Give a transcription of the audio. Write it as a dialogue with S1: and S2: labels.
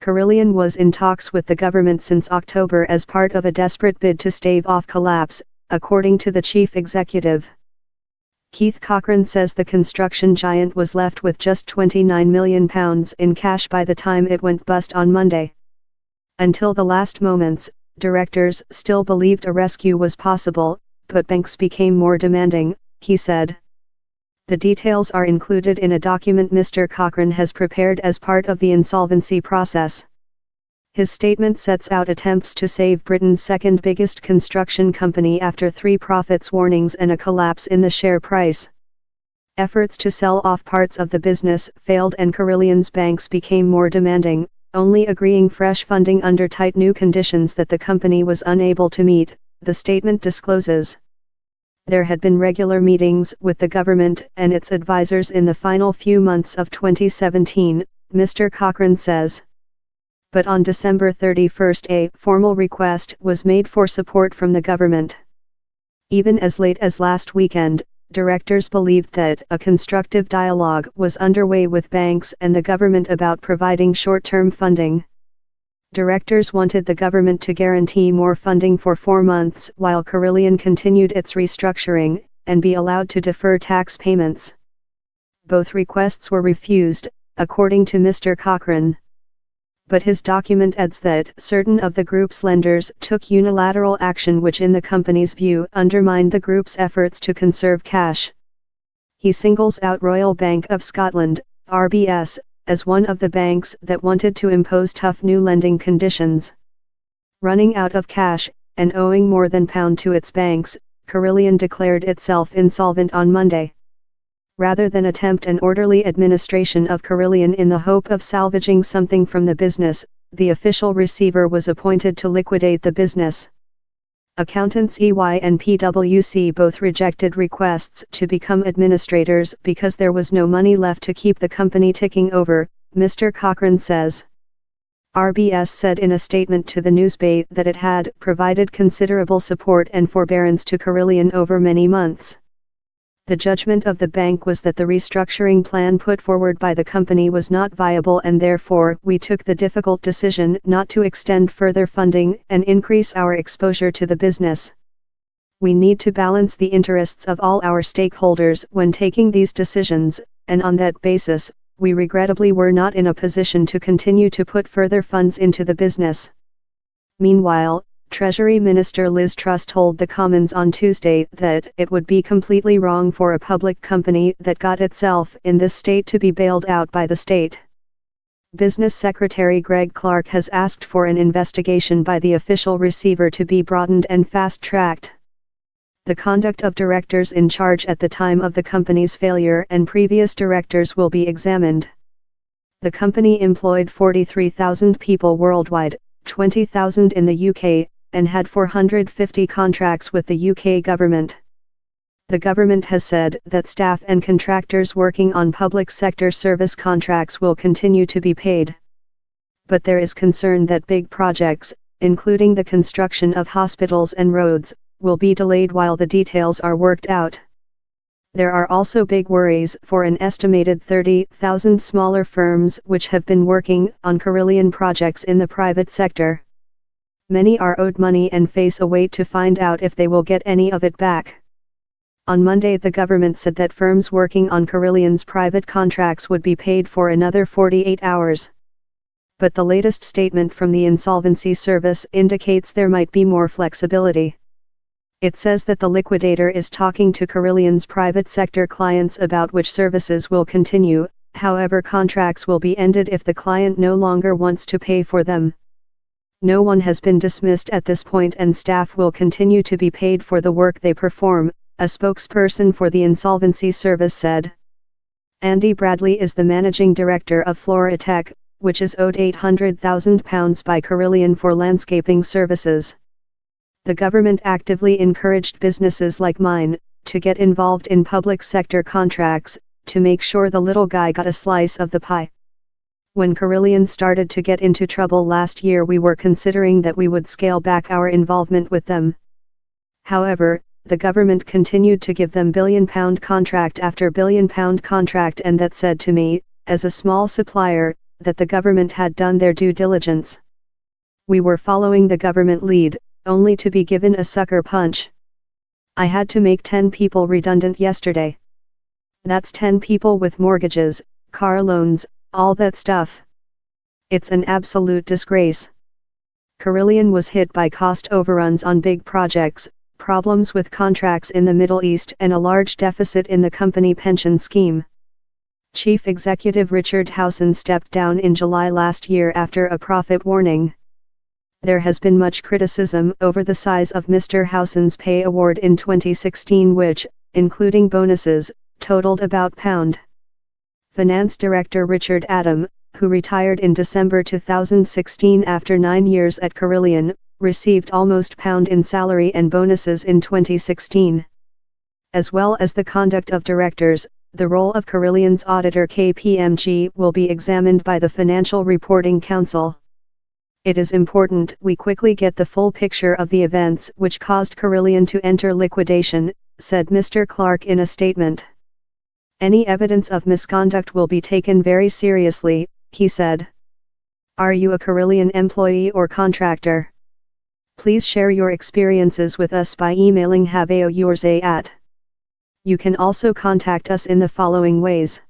S1: Carillion was in talks with the government since October as part of a desperate bid to stave off collapse, according to the chief executive. Keith Cochrane says the construction giant was left with just £29 million in cash by the time it went bust on Monday. Until the last moments, directors still believed a rescue was possible, but banks became more demanding, he said. The details are included in a document Mr. Cochrane has prepared as part of the insolvency process. His statement sets out attempts to save Britain's second biggest construction company after 3 profits warnings and a collapse in the share price. Efforts to sell off parts of the business failed and Carillion's banks became more demanding, only agreeing fresh funding under tight new conditions that the company was unable to meet, the statement discloses. There had been regular meetings with the government and its advisors in the final few months of 2017, Mr. Cochrane says. But on December 31 a formal request was made for support from the government. Even as late as last weekend, directors believed that a constructive dialogue was underway with banks and the government about providing short-term funding. Directors wanted the government to guarantee more funding for 4 months while Carillion continued its restructuring, and be allowed to defer tax payments. Both requests were refused, according to Mr. Cochrane. But his document adds that certain of the group's lenders took unilateral action which in the company's view undermined the group's efforts to conserve cash. He singles out Royal Bank of Scotland, RBS, as one of the banks that wanted to impose tough new lending conditions. Running out of cash, and owing more than £1 to its banks, Carillion declared itself insolvent on Monday. Rather than attempt an orderly administration of Carillion in the hope of salvaging something from the business, the official receiver was appointed to liquidate the business. Accountants EY and PwC both rejected requests to become administrators because there was no money left to keep the company ticking over, Mr. Cochrane says. RBS said in a statement to the Newsbay that it had provided considerable support and forbearance to Carillion over many months. The judgment of the bank was that the restructuring plan put forward by the company was not viable and therefore we took the difficult decision not to extend further funding and increase our exposure to the business. We need to balance the interests of all our stakeholders when taking these decisions, and on that basis, we regrettably were not in a position to continue to put further funds into the business. Meanwhile, Treasury Minister Liz Truss told the Commons on Tuesday that it would be completely wrong for a public company that got itself in this state to be bailed out by the state. Business Secretary Greg Clark has asked for an investigation by the official receiver to be broadened and fast-tracked. The conduct of directors in charge at the time of the company's failure and previous directors will be examined. The company employed 43,000 people worldwide, 20,000 in the UK, and had 450 contracts with the UK government. The government has said that staff and contractors working on public sector service contracts will continue to be paid. But there is concern that big projects, including the construction of hospitals and roads, will be delayed while the details are worked out. There are also big worries for an estimated 30,000 smaller firms which have been working on Carillion projects in the private sector. Many are owed money and face a wait to find out if they will get any of it back. On Monday the government said that firms working on Carillion's private contracts would be paid for another 48 hours. But the latest statement from the Insolvency Service indicates there might be more flexibility. It says that the liquidator is talking to Carillion's private sector clients about which services will continue, however contracts will be ended if the client no longer wants to pay for them. No one has been dismissed at this point and staff will continue to be paid for the work they perform, a spokesperson for the Insolvency Service said. Andy Bradley is the managing director of Floratech, which is owed £800,000 by Carillion for landscaping services. The government actively encouraged businesses like mine to get involved in public sector contracts, to make sure the little guy got a slice of the pie. When Carillion started to get into trouble last year, we were considering that we would scale back our involvement with them. However, the government continued to give them £1 billion contract after £1 billion contract, and that said to me, as a small supplier, that the government had done their due diligence. We were following the government lead, only to be given a sucker punch. I had to make 10 people redundant yesterday. That's 10 people with mortgages, car loans, all that stuff. It's an absolute disgrace. Carillion was hit by cost overruns on big projects, problems with contracts in the Middle East and a large deficit in the company pension scheme. Chief Executive Richard Howson stepped down in July last year after a profit warning. There has been much criticism over the size of Mr. Howson's pay award in 2016 which, including bonuses, totaled about £. Finance Director Richard Adam, who retired in December 2016 after 9 years at Carillion, received almost £. In salary and bonuses in 2016. As well as the conduct of directors, the role of Carillion's auditor KPMG will be examined by the Financial Reporting Council. It is important we quickly get the full picture of the events which caused Carillion to enter liquidation, said Mr. Clark in a statement. Any evidence of misconduct will be taken very seriously, he said. Are you a Carillion employee or contractor? Please share your experiences with us by emailing haveoyoursa@. You can also contact us in the following ways.